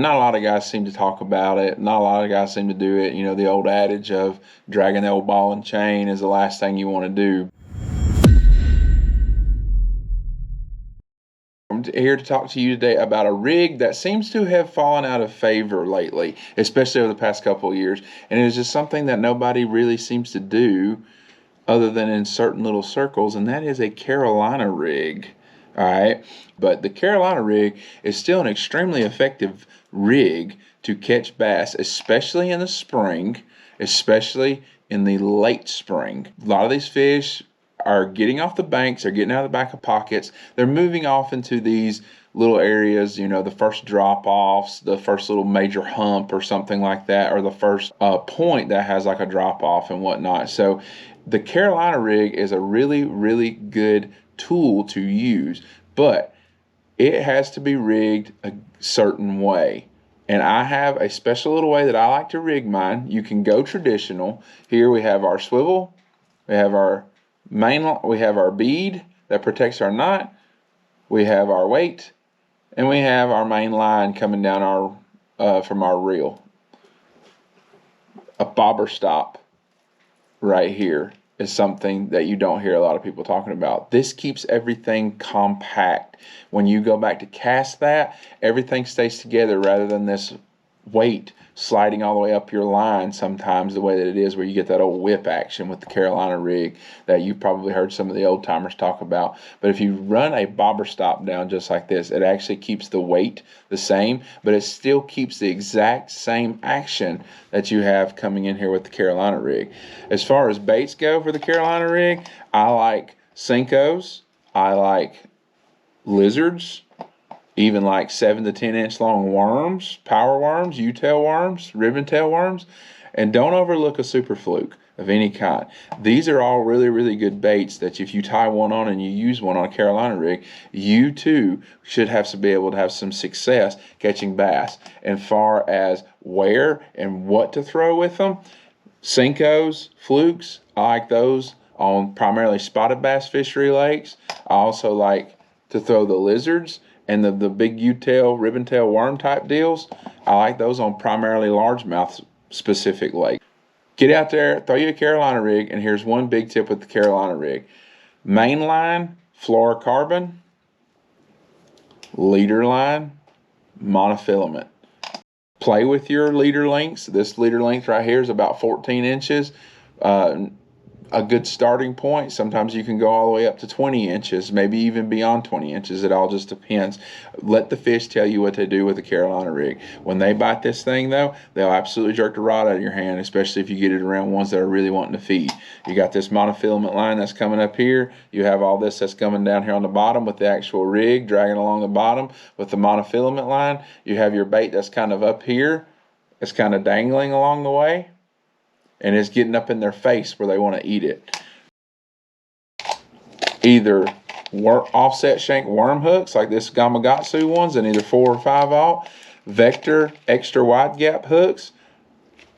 Not a lot of guys seem to talk about it. Not a lot of guys seem to do it. You know, the old adage of dragging the old ball and chain is the last thing you want to do. I'm here to talk to you today about a rig that seems to have fallen out of favor lately, especially over the past couple of years. And it is just something that nobody really seems to do other than in certain little circles, and that is a Carolina rig. All right, but the Carolina rig is still an extremely effective rig to catch bass, especially in the spring, especially in the late spring. A lot of these fish are getting off the banks, they're getting out of the back of pockets, they're moving off into these little areas, you know, the first drop offs, the first little major hump or something like that, or the first point that has like a drop off and whatnot. So the Carolina rig is a really, really good tool to use, but it has to be rigged a certain way. And I have a special little way that I like to rig mine. You can go traditional. Here we have our swivel, we have our we have our bead that protects our knot, we have our weight, and we have our main line coming down our from our reel. A bobber stop right here is something that you don't hear a lot of people talking about. This keeps everything compact. When you go back to cast that, everything stays together rather than this weight sliding all the way up your line sometimes the way that it is, where you get that old whip action with the Carolina rig that you've probably heard some of the old timers talk about. But if you run a bobber stop down just like this, it actually keeps the weight the same, but it still keeps the exact same action that you have coming in here with the Carolina rig. As far as baits go for the Carolina rig, I like Senkos, I like lizards, even like 7 to 10 inch long worms, power worms, U-tail worms, ribbon tail worms, and don't overlook a super fluke of any kind. These are all really, really good baits that if you tie one on and you use one on a Carolina rig, you too should have to be able to have some success catching bass. And far as where and what to throw with them, Senkos, flukes, I like those on primarily spotted bass fishery lakes. I also like to throw the lizards and the big U-tail, ribbon tail worm type deals. I like those on primarily largemouth specific lakes. Get out there, throw you a Carolina rig, and here's one big tip with the Carolina rig. Mainline, fluorocarbon, leader line, monofilament. Play with your leader lengths. This leader length right here is about 14 inches. A good starting point. Sometimes you can go all the way up to 20 inches, maybe even beyond 20 inches. It all just depends. Let the fish tell you what they do with the Carolina rig. When they bite this thing, though, they'll absolutely jerk the rod out of your hand, especially if you get it around ones that are really wanting to feed. You got this monofilament line that's coming up here. You have all this that's coming down here on the bottom with the actual rig dragging along the bottom with the monofilament line. You have your bait that's kind of up here. It's kind of dangling along the way, and it's getting up in their face where they want to eat it. Either offset shank worm hooks like this Gamakatsu ones in either 4 or 5/0, vector extra wide gap hooks,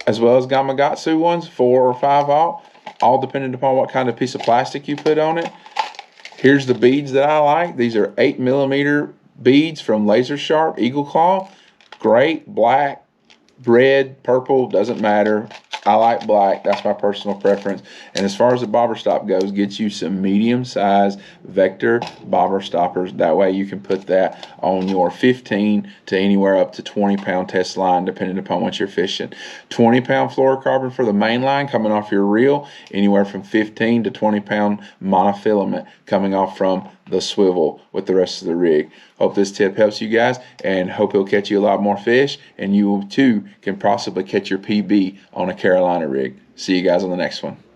as well as Gamakatsu ones 4 or 5/0, all depending upon what kind of piece of plastic you put on it. Here's the beads that I like. These are 8mm beads from Laser Sharp Eagle Claw. Great, black, red, purple, doesn't matter. I like black. That's my personal preference. And as far as the bobber stop goes, get you some medium-sized vector bobber stoppers. That way you can put that on your 15 to anywhere up to 20-pound test line, depending upon what you're fishing. 20-pound fluorocarbon for the main line coming off your reel, anywhere from 15 to 20-pound monofilament coming off from the swivel with the rest of the rig. Hope this tip helps you guys, and hope it'll catch you a lot more fish, and you too can possibly catch your PB on a Carolina rig. See you guys on the next one.